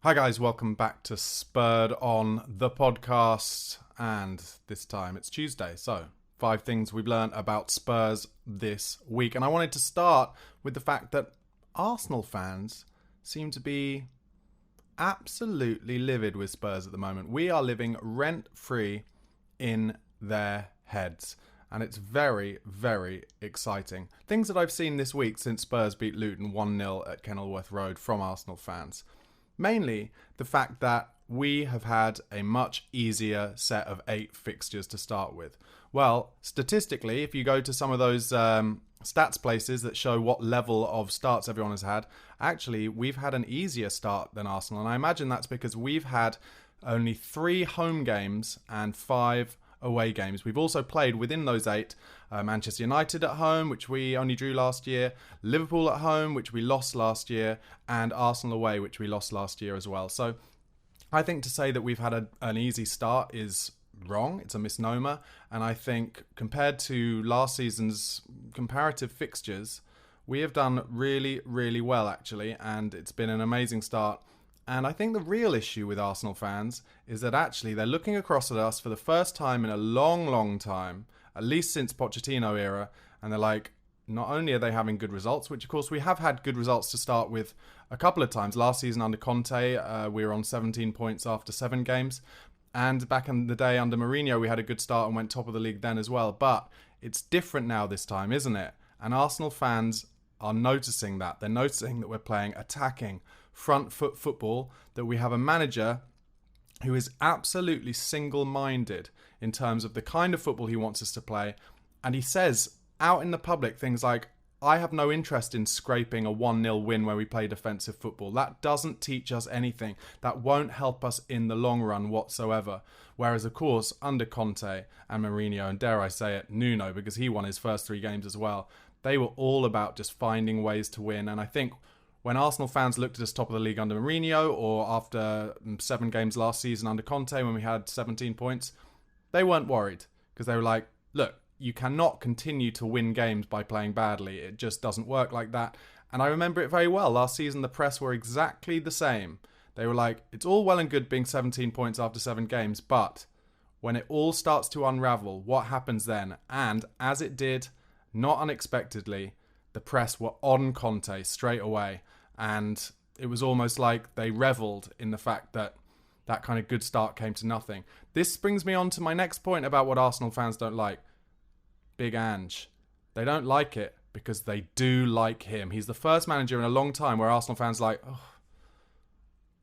Hi guys, welcome back to Spurred On the podcast, and this time it's Tuesday, so 5 things we've learned about Spurs this week. And I wanted to start with the fact that Arsenal fans seem to be absolutely livid with Spurs at the moment. We are living rent-free in their heads, and it's very, very exciting. Things that I've seen this week since Spurs beat Luton 1-0 at Kenilworth Road from Arsenal fans. Mainly the fact that we have had a much easier set of 8 fixtures to start with. Well, statistically, if you go to some of those stats places that show what level of starts everyone has had, actually we've had an easier start than Arsenal. And I imagine that's because we've had only 3 home games and 5 away games. We've also played within those 8 Manchester United at home, which we only drew last year, Liverpool at home, which we lost last year, and Arsenal away, which we lost last year as well. So I think to say that we've had an easy start is wrong. It's a misnomer. And I think compared to last season's comparative fixtures, we have done really, really well actually, and it's been an amazing start. And I think the real issue with Arsenal fans is that actually they're looking across at us for the first time in a long, long time, at least since Pochettino era, and they're like, not only are they having good results, which of course we have had good results to start with a couple of times. Last season under Conte, we were on 17 points after 7 games. And back in the day under Mourinho, we had a good start and went top of the league then as well. But it's different now this time, isn't it? And Arsenal fans are noticing that. They're noticing that we're playing attacking, front foot football, that we have a manager who is absolutely single-minded in terms of the kind of football he wants us to play. And he says out in the public things like, I have no interest in scraping a 1-0 win where we play defensive football. That doesn't teach us anything. That won't help us in the long run whatsoever. Whereas, of course, under Conte and Mourinho, and dare I say it, Nuno, because he won his first 3 games as well, they were all about just finding ways to win. And I think when Arsenal fans looked at us top of the league under Mourinho, or after 7 games last season under Conte when we had 17 points, they weren't worried, because they were like, look, you cannot continue to win games by playing badly. It just doesn't work like that. And I remember it very well. Last season, the press were exactly the same. They were like, it's all well and good being 17 points after 7 games, but when it all starts to unravel, what happens then? And as it did, not unexpectedly, the press were on Conte straight away. And it was almost like they revelled in the fact that that kind of good start came to nothing. This brings me on to my next point about what Arsenal fans don't like. Big Ange. They don't like it because they do like him. He's the first manager in a long time where Arsenal fans are like, oh,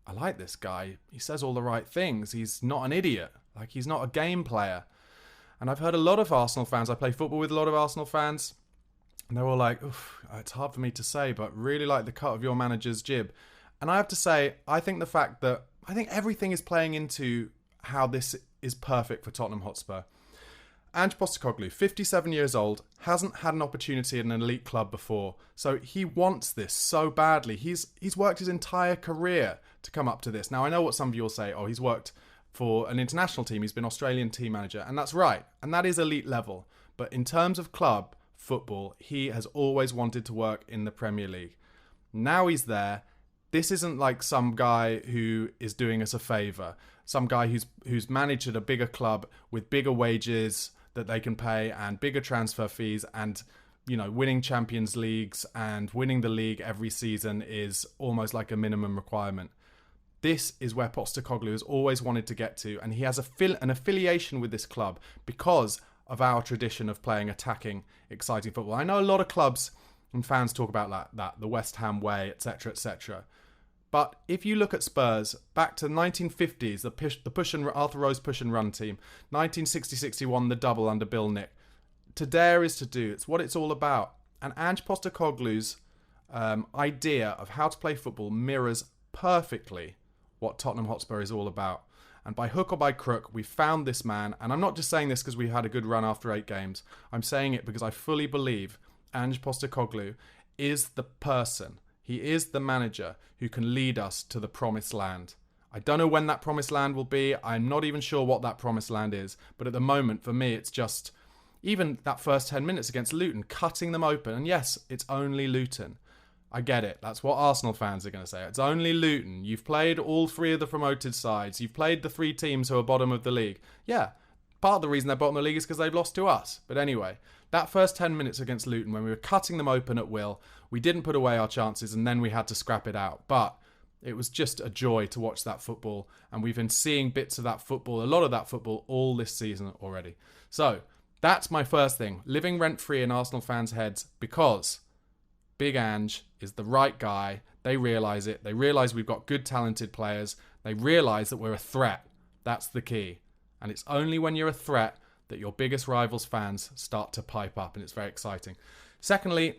I like this guy. He says all the right things. He's not an idiot. Like, he's not a game player. And I've heard a lot of Arsenal fans. I play football with a lot of Arsenal fans. And they're all like, oof, it's hard for me to say, but really like the cut of your manager's jib. And I have to say, I think everything is playing into how this is perfect for Tottenham Hotspur. Ange Postecoglu, 57 years old, hasn't had an opportunity at an elite club before. So he wants this so badly. He's worked his entire career to come up to this. Now, I know what some of you will say, oh, he's worked for an international team. He's been Australian team manager. And that's right. And that is elite level. But in terms of club football, he has always wanted to work in the Premier League. Now he's there. This isn't like some guy who is doing us a favour. Some guy who's managed at a bigger club with bigger wages that they can pay and bigger transfer fees, and winning Champions Leagues and winning the league every season is almost like a minimum requirement. This is where Postecoglu has always wanted to get to, and he has an affiliation with this club because of our tradition of playing attacking, exciting football. I know a lot of clubs and fans talk about that the West Ham way, etc., etc. But if you look at Spurs, back to the 1950s, the push and Arthur Rose push and run team, 1960-61, the double under Bill Nick. To dare is to do. It's what it's all about. And Ange Postecoglu's idea of how to play football mirrors perfectly what Tottenham Hotspur is all about. And by hook or by crook, we found this man. And I'm not just saying this because we had a good run after 8 games. I'm saying it because I fully believe Ange Postecoglu is the person. He is the manager who can lead us to the promised land. I don't know when that promised land will be. I'm not even sure what that promised land is. But at the moment, for me, it's just even that first 10 minutes against Luton, cutting them open. And yes, it's only Luton. I get it. That's what Arsenal fans are going to say. It's only Luton. You've played all 3 of the promoted sides. You've played the 3 teams who are bottom of the league. Yeah, part of the reason they're bottom of the league is because they've lost to us. But anyway, that first 10 minutes against Luton, when we were cutting them open at will, we didn't put away our chances, and then we had to scrap it out. But it was just a joy to watch that football, and we've been seeing bits of that football, a lot of that football, all this season already. So that's my first thing, living rent-free in Arsenal fans' heads, because Big Ange is the right guy. They realise it. They realise we've got good, talented players. They realise that we're a threat. That's the key. And it's only when you're a threat that your biggest rivals' fans start to pipe up, and it's very exciting. Secondly,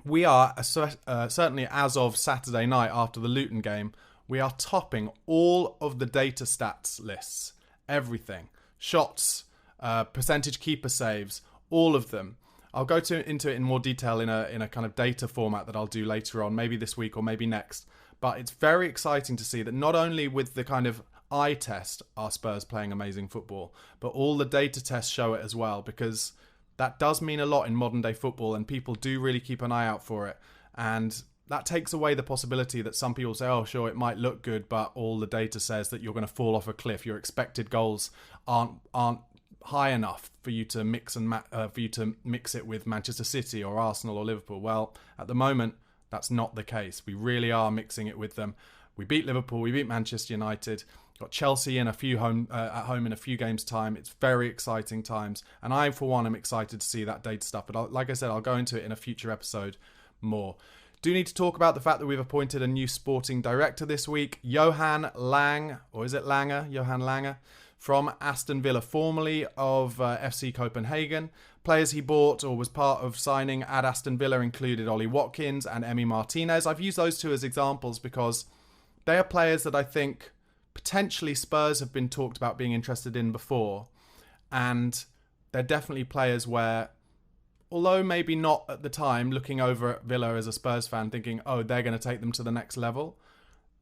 we are, certainly as of Saturday night after the Luton game, we are topping all of the data stats lists. Everything. Shots, percentage keeper saves, all of them. I'll go into it in more detail in a kind of data format that I'll do later on, maybe this week or maybe next. But it's very exciting to see that not only with the kind of eye test are Spurs playing amazing football, but all the data tests show it as well, because that does mean a lot in modern day football, and people do really keep an eye out for it. And that takes away the possibility that some people say, oh, sure, it might look good, but all the data says that you're going to fall off a cliff. Your expected goals aren't high enough for you to mix it with Manchester City or Arsenal or Liverpool. Well, at the moment, that's not the case. We really are mixing it with them. We beat Liverpool, we beat Manchester United, got Chelsea in at home in a few games' time. It's very exciting times, and I, for one, am excited to see that data stuff. But like I said, I'll go into it in a future episode more. Do need to talk about the fact that we've appointed a new sporting director this week, Johan Lang, or is it Langer? Johan Langer, from Aston Villa, formerly of FC Copenhagen. Players he bought or was part of signing at Aston Villa included Ollie Watkins and Emi Martinez. I've used those two as examples because they are players that I think potentially Spurs have been talked about being interested in before. And they're definitely players where, although maybe not at the time, looking over at Villa as a Spurs fan thinking, oh, they're going to take them to the next level.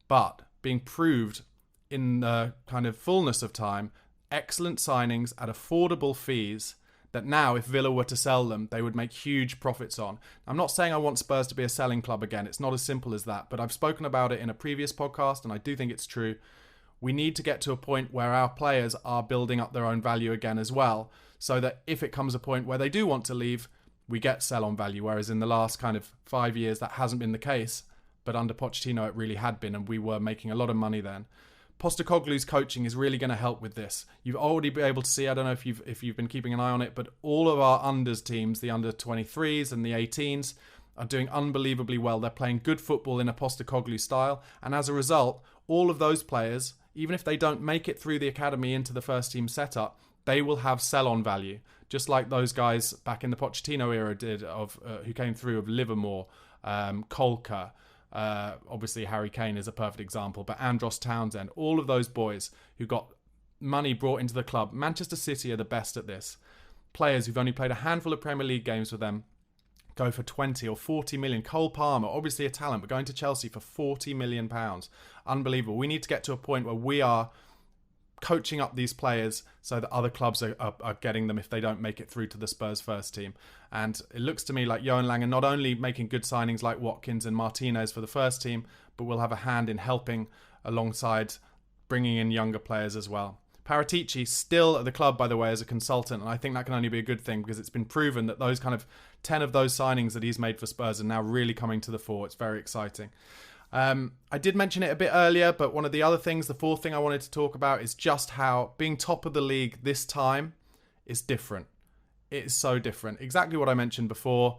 But being proved in the kind of fullness of time, excellent signings at affordable fees that now, if Villa were to sell them, they would make huge profits on. I'm not saying I want Spurs to be a selling club again. It's not as simple as that. But I've spoken about it in a previous podcast, and I do think it's true. We need to get to a point where our players are building up their own value again as well, so that if it comes a point where they do want to leave, we get sell on value. Whereas in the last kind of 5 years, that hasn't been the case. But under Pochettino, it really had been, and we were making a lot of money then. Postecoglu's coaching is really going to help with this. You've already been able to see, I don't know if you've been keeping an eye on it, but all of our unders teams, the under 23s and the 18s, are doing unbelievably well. They're playing good football in a Postecoglu style, and as a result, all of those players, even if they don't make it through the academy into the first team setup, they will have sell-on value, just like those guys back in the Pochettino era did, who came through of Livermore, Kolka. Obviously Harry Kane is a perfect example, but Andros Townsend, all of those boys who got money brought into the club. Manchester City are the best at this. Players who've only played a handful of Premier League games with them go for 20 or 40 million. Cole Palmer, obviously a talent, but going to Chelsea for 40 million pounds. Unbelievable. We need to get to a point where we are coaching up these players so that other clubs are getting them if they don't make it through to the Spurs first team. And it looks to me like Johan Lange not only making good signings like Watkins and Martinez for the first team, but will have a hand in helping alongside bringing in younger players as well. Paratici still at the club, by the way, as a consultant, and I think that can only be a good thing because it's been proven that those kind of 10 of those signings that he's made for Spurs are now really coming to the fore. It's very exciting. I did mention it a bit earlier, but one of the other things, the fourth thing I wanted to talk about is just how being top of the league this time is different. It is so different. Exactly what I mentioned before.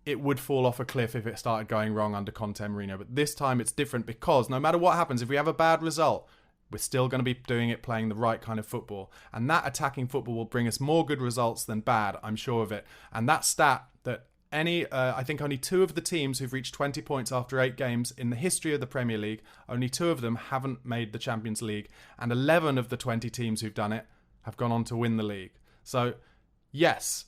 It would fall off a cliff if it started going wrong under Conte Mourinho, but this time it's different because no matter what happens, if we have a bad result, we're still going to be doing it, playing the right kind of football. And that attacking football will bring us more good results than bad, I'm sure of it. And that stat that I think only 2 of the teams who've reached 20 points after 8 games in the history of the Premier League, only 2 of them haven't made the Champions League. And 11 of the 20 teams who've done it have gone on to win the league. So, yes,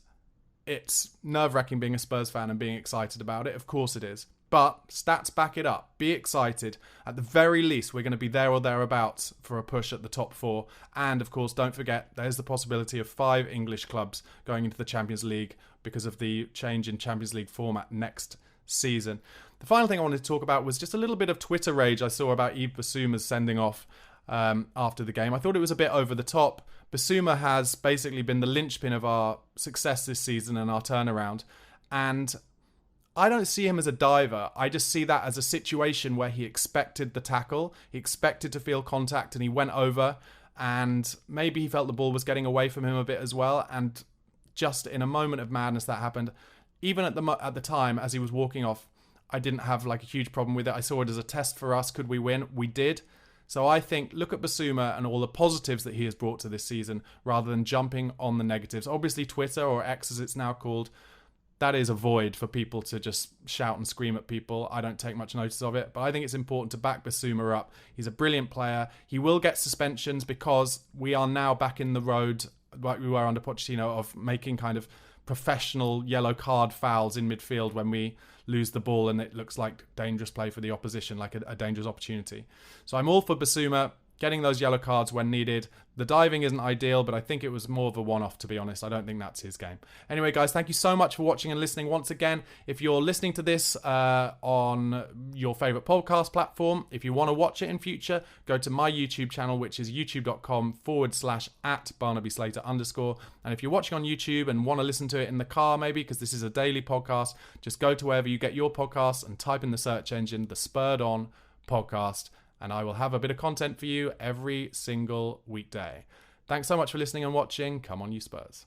it's nerve-wracking being a Spurs fan and being excited about it. Of course it is. But stats back it up. Be excited. At the very least, we're going to be there or thereabouts for a push at the top 4. And, of course, don't forget, there's the possibility of 5 English clubs going into the Champions League because of the change in Champions League format next season. The final thing I wanted to talk about was just a little bit of Twitter rage I saw about Yves Bissouma's sending off after the game. I thought it was a bit over the top. Bissouma has basically been the linchpin of our success this season and our turnaround. And I don't see him as a diver. I just see that as a situation where he expected the tackle. He expected to feel contact and he went over, and maybe he felt the ball was getting away from him a bit as well. And just in a moment of madness that happened. Even at the time, as he was walking off, I didn't have like a huge problem with it. I saw it as a test for us. Could we win? We did. So I think look at Bissouma and all the positives that he has brought to this season rather than jumping on the negatives. Obviously, Twitter, or X as it's now called, that is a void for people to just shout and scream at people. I don't take much notice of it, but I think it's important to back Bissouma up. He's a brilliant player. He will get suspensions because we are now back in the road, like we were under Pochettino, of making kind of professional yellow card fouls in midfield when we lose the ball and it looks like dangerous play for the opposition, like a dangerous opportunity. So I'm all for Bissouma getting those yellow cards when needed. The diving isn't ideal, but I think it was more of a one-off, to be honest. I don't think that's his game. Anyway, guys, thank you so much for watching and listening once again. If you're listening to this on your favourite podcast platform, if you want to watch it in future, go to my YouTube channel, which is youtube.com/@BarnabySlater_. And if you're watching on YouTube and want to listen to it in the car, maybe, because this is a daily podcast, just go to wherever you get your podcasts and type in the search engine, the Spurred On Podcast, and I will have a bit of content for you every single weekday. Thanks so much for listening and watching. Come on, you Spurs.